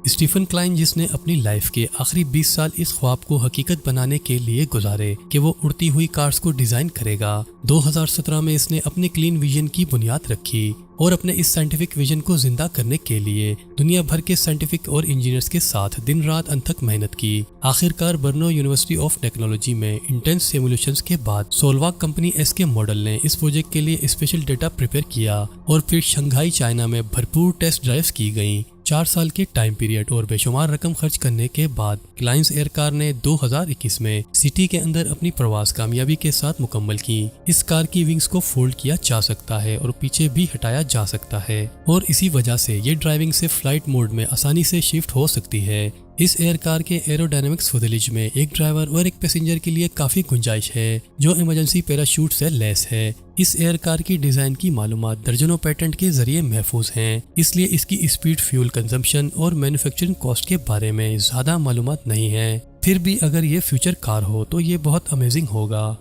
Stephen Kline, जिसने अपनी life के आखिरी 20 साल इस ख्वाब को हकीकत बनाने के लिए गुजारे कि वो उड़ती हुई कार्स को डिजाइन करेगा, 2017 में इसने अपने क्लीन विजन की बुनियाद रखी और अपने इस साइंटिफिक विजन को जिंदा करने के लिए दुनिया भर के साइंटिफिक और इंजीनियर्स के साथ दिन रात अनथक मेहनत की। आखिरकार बर्नो यूनिवर्सिटी ऑफ टेक्नोलॉजी में इंटेंस सिमुलेशंस के बाद सोलवाक कंपनी एस के मॉडल ने इस प्रोजेक्ट के लिए स्पेशल डेटा प्रिपेयर किया और फिर शंघाई चाइना में भरपूर टेस्ट ड्राइव्स की गई। 4 साल के टाइम पीरियड और बेशुमार रकम खर्च करने के बाद क्लाइंस एयर कार ने 2021 में सिटी के अंदर अपनी प्रवास कामयाबी के साथ मुकम्मल की। इस कार की विंग्स को फोल्ड किया जा सकता है और पीछे भी हटाया जा सकता है और इसी वजह से ये ड्राइविंग से फ्लाइट मोड में आसानी से शिफ्ट हो सकती है। इस एयर कार के एरोडायनामिक्स फुटेज में एक ड्राइवर और एक पैसेंजर के लिए काफी गुंजाइश है जो इमरजेंसी पैराशूट से लैस है। इस एयर कार की डिजाइन की मालूमात दर्जनों पेटेंट के जरिए महफूज हैं, इसलिए इसकी स्पीड, फ्यूल कंजम्पशन और मैन्युफैक्चरिंग कॉस्ट के बारे में ज्यादा मालूमात नहीं है। फिर भी अगर ये फ्यूचर कार हो तो ये बहुत अमेजिंग होगा।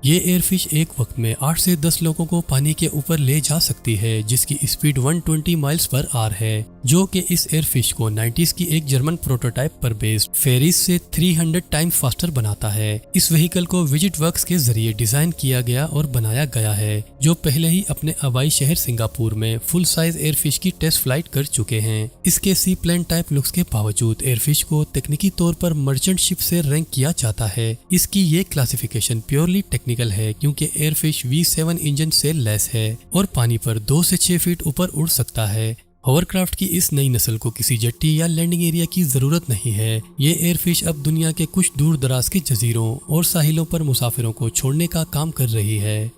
ये एयरफिश एक वक्त में 8 से 10 लोगों को पानी के ऊपर ले जा सकती है, जिसकी स्पीड 120 माइल्स पर आवर है, जो कि इस एयरफिश को 90s की एक जर्मन प्रोटोटाइप पर बेस्ड फेरिस से 300 टाइम्स फास्टर बनाता है। इस व्हीकल को विजिट वर्क्स के जरिए डिजाइन किया गया और बनाया गया है, जो पहले ही अपने हवाई शहर सिंगापुर में फुल साइज एयरफिश की टेस्ट फ्लाइट कर चुके हैं। इसके सी प्लेन टाइप लुक्स के बावजूद एयरफिश को तकनीकी तौर पर मर्चेंट शिप से रैंक किया जाता है। इसकी ये क्लासिफिकेशन प्योरली टेक्निकल है क्योंकि एयरफिश V7 इंजन से लैस है और पानी पर 2 से 6 फीट ऊपर उड़ सकता है। हॉवरक्राफ्ट की इस नई नस्ल को किसी जेट्टी या लैंडिंग एरिया की जरूरत नहीं है। ये एयरफिश अब दुनिया के कुछ दूर दराज के जजीरों और साहिलों पर मुसाफिरों को छोड़ने का काम कर रही है।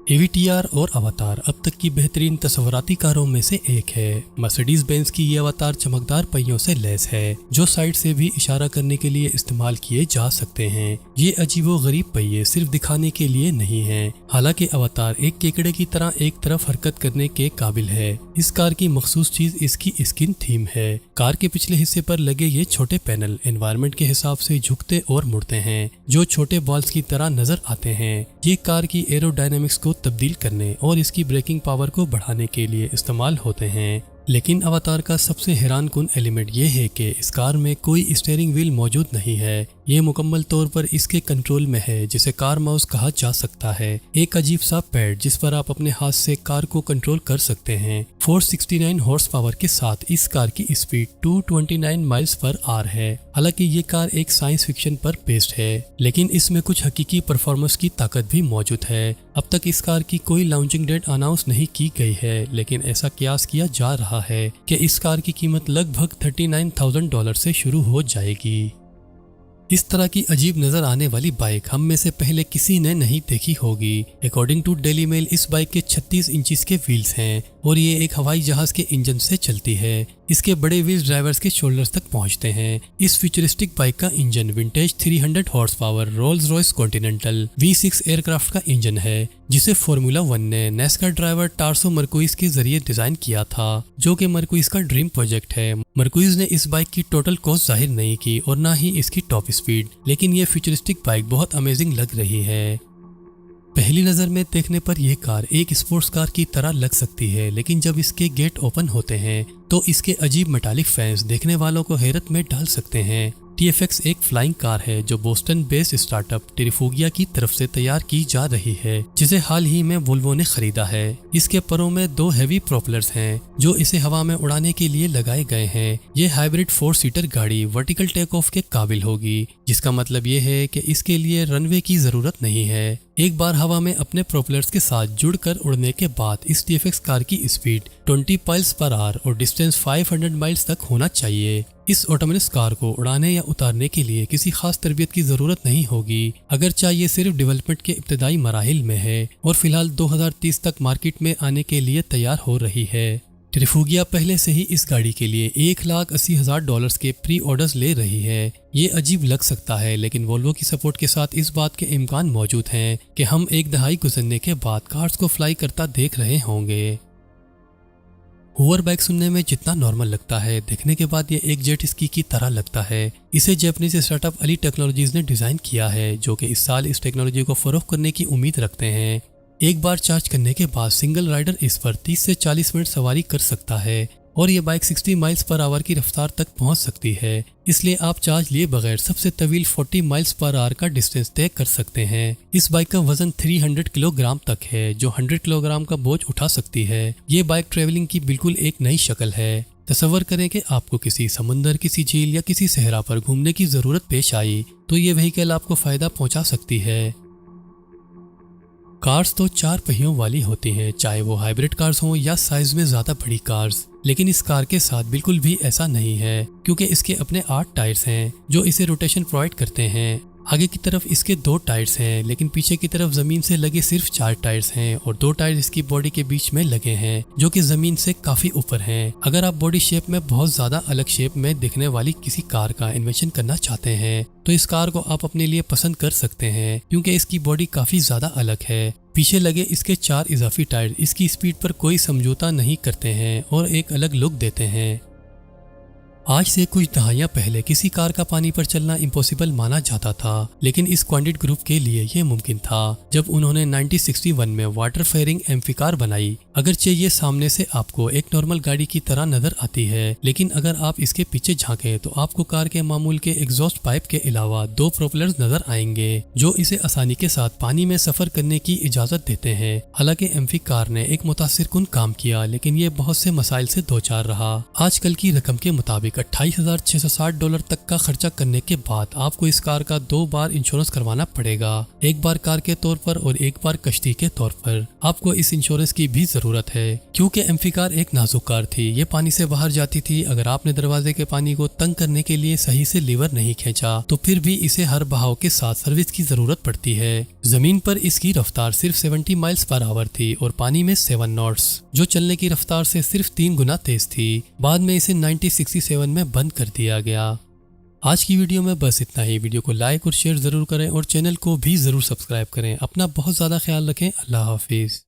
AVTR और अवतार अब तक की बेहतरीन तस्वराती कारों में से एक है। मर्सिडीज बेंज की ये अवतार चमकदार पहियों से लैस है जो साइड से भी इशारा करने के लिए इस्तेमाल किए जा सकते हैं। ये अजीबो गरीब पहिए सिर्फ दिखाने के लिए नहीं हैं, हालांकि अवतार एक केकड़े की तरह एक तरफ हरकत करने के काबिल है। इस कार की मखसूस चीज इसकी स्किन थीम है। कार के पिछले हिस्से पर लगे ये छोटे पैनल एनवायरनमेंट के हिसाब से झुकते और मुड़ते हैं, जो छोटे बॉल्स की तरह नजर आते हैं। ये कार की एरोडायनामिक्स को तब्दील करने और इसकी ब्रेकिंग पावर को बढ़ाने के लिए इस्तेमाल होते हैं। लेकिन अवतार का सबसे हैरान कुन एलिमेंट ये है कि इस कार में कोई स्टीयरिंग व्हील मौजूद नहीं है। ये मुकम्मल तौर पर इसके कंट्रोल में है, जिसे कार माउस कहा जा सकता है। एक अजीब सा पैड जिस पर आप अपने हाथ से कार को कंट्रोल कर सकते हैं। 469 हॉर्स पावर के साथ इस कार की स्पीड 229 माइल्स पर आवर है। हालांकि ये कार एक साइंस फिक्शन पर बेस्ड है, लेकिन इसमें कुछ हकीकी परफॉर्मेंस की ताकत भी मौजूद है। अब तक इस कार की कोई लॉन्चिंग डेट अनाउंस नहीं की गई है, लेकिन ऐसा कयास किया जा रहा है कि इस कार की कीमत लगभग $39,000 से शुरू हो जाएगी। इस तरह की अजीब नजर आने वाली बाइक हम में से पहले किसी ने नहीं देखी होगी। अकॉर्डिंग टू डेली मेल इस बाइक के 36 इंचेस के व्हील्स हैं और ये एक हवाई जहाज के इंजन से चलती है। इसके बड़े व्हील्स ड्राइवर्स के शोल्डर्स तक पहुंचते हैं। इस फ्यूचरिस्टिक बाइक का engine vintage 300 horse power Rolls Royce continental V6 aircraft का इंजन है, जिसे फॉर्मूला 1 ने नेस्कार ड्राइवर टार्सो मर्कुइज के जरिए डिजाइन किया था, जो कि मर्कुइज का ड्रीम प्रोजेक्ट है। मर्कुइज ने इस बाइक की टोटल कॉस्ट जाहिर नहीं की और ना ही इसकी टॉप स्पीड, लेकिन ये फ्यूचरिस्टिक बाइक बहुत अमेजिंग लग रही है। पहली नजर में देखने पर यह कार एक स्पोर्ट्स कार की तरह लग सकती है, लेकिन जब इसके गेट ओपन होते हैं तो इसके अजीब मेटालिक फैंस देखने वालों को हैरत में डाल सकते हैं। TFX एक फ्लाइंग कार है जो बोस्टन बेस्ड स्टार्टअप टेरिफोगिया की तरफ से तैयार की जा रही है, जिसे हाल ही में वोल्वो ने खरीदा है। इसके परों में 2 हैवी प्रोपेलर्स हैं जो इसे हवा में उड़ाने के लिए लगाए गए हैं। ये हाइब्रिड 4 सीटर गाड़ी वर्टिकल टेक ऑफ के काबिल होगी, जिसका मतलब ये है कि इसके लिए रनवे की जरूरत नहीं है। एक बार हवा में अपने प्रोपेलर्स के साथ जुड़कर उड़ने के बाद इस TFX कार की स्पीड 20 माइल्स पर आवर और डिस्टेंस 500 माइल्स तक होना चाहिए। इस ऑटोनमस कार को उड़ाने या उतारने के लिए किसी खास तरबियत की जरूरत नहीं होगी, अगर चाहिए सिर्फ डेवलपमेंट के इब्तदाई मराहिल में है और फिलहाल 2030 तक मार्केट में आने के लिए तैयार हो रही है। टेरिफोगिया पहले से ही इस गाड़ी के लिए $1,80,000 के प्री ऑर्डर्स ले रही है। ये अजीब लग सकता है, लेकिन वोल्वो की सपोर्ट के साथ इस बात के इम्कान मौजूद हैं कि हम एक दहाई गुजरने के बाद कार्स को फ्लाई करता देख रहे होंगे। हूवर बाइक सुनने में जितना नॉर्मल लगता है, देखने के बाद ये एक जेट स्की की तरह लगता है। इसे जापानीज स्टार्टअप अली टेक्नोलॉजीज ने डिजाइन किया है, जो कि इस साल इस टेक्नोलॉजी को फरोख्त करने की उम्मीद रखते हैं। एक बार चार्ज करने के बाद सिंगल राइडर इस पर 30 से 40 मिनट सवारी कर सकता है। और ये बाइक 60 माइल्स पर आवर की रफ्तार तक पहुंच सकती है, इसलिए आप चार्ज लिए बगैर सबसे तवील 40 माइल्स पर आवर का डिस्टेंस तय कर सकते हैं। इस बाइक का वजन 300 किलोग्राम तक है, जो 100 किलोग्राम का बोझ उठा सकती है। ये बाइक ट्रेवलिंग की बिल्कुल एक नई शक्ल है। तसव्वुर करें कि आपको किसी समुंदर, किसी झील या किसी सहरा पर घूमने की जरूरत पेश आई तो ये व्हीकल आपको फायदा पहुंचा सकती है। कार्स तो 4 पहियों वाली होती हैं, चाहे वो हाइब्रिड कार्स हों या साइज में ज्यादा बड़ी कार्स, लेकिन इस कार के साथ बिल्कुल भी ऐसा नहीं है, क्योंकि इसके अपने 8 टायर्स हैं जो इसे रोटेशन प्रोवाइड करते हैं। आगे की तरफ इसके 2 टायर्स हैं, लेकिन पीछे की तरफ जमीन से लगे सिर्फ 4 टायर्स हैं और 2 टायर इसकी बॉडी के बीच में लगे हैं, जो कि जमीन से काफी ऊपर हैं। अगर आप बॉडी शेप में बहुत ज्यादा अलग शेप में दिखने वाली किसी कार का इन्वेंशन करना चाहते हैं तो इस कार को आप अपने लिए पसंद कर सकते हैं, क्योंकि इसकी बॉडी काफी ज्यादा अलग है। पीछे लगे इसके 4 इजाफी टायर इसकी स्पीड पर कोई समझौता नहीं करते हैं और एक अलग लुक देते हैं। आज से कुछ दहाइयां पहले किसी कार का पानी पर चलना इम्पॉसिबल माना जाता था, लेकिन इस क्वांटिट ग्रुप के लिए यह मुमकिन था जब उन्होंने 1961 में वाटर फेयरिंग एम्फी कार बनाई। अगरचे ये सामने से आपको एक नॉर्मल गाड़ी की तरह नजर आती है, लेकिन अगर आप इसके पीछे झांकें तो आपको कार के मामूल के एग्जॉस्ट पाइप के अलावा 2 प्रोपेलर्स नजर आएंगे जो इसे आसानी के साथ पानी में सफर करने की इजाजत देते हैं। हालांकि एम्फी कार ने एक मुतासिरकुन काम किया, लेकिन ये बहुत से मसाइल से दो चार रहा। आजकल की रकम के मुताबिक $28,660 तक का खर्चा करने के बाद आपको इस कार का 2 बार इंश्योरेंस करवाना पड़ेगा, एक बार कार के तौर पर और एक बार कश्ती के तौर पर। आपको इस इंश्योरेंस की भी जरूरत है, क्योंकि एम्फी कार एक नाजुक कार थी, ये पानी से बाहर जाती थी। अगर आपने दरवाजे के पानी को तंग करने के लिए सही से लीवर नहीं खींचा तो फिर भी इसे हर बहाव के साथ सर्विस की जरूरत पड़ती है। जमीन पर इसकी रफ्तार सिर्फ 70 माइल्स पर आवर थी और पानी में 7 नॉट्स, जो चलने की रफ्तार से सिर्फ 3 गुना तेज थी। बाद में इसे 1967 में बंद कर दिया गया। आज की वीडियो में बस इतना ही। वीडियो को लाइक और शेयर जरूर करें और चैनल को भी जरूर सब्सक्राइब करें। अपना बहुत ज्यादा ख्याल रखें। अल्लाह हाफिज।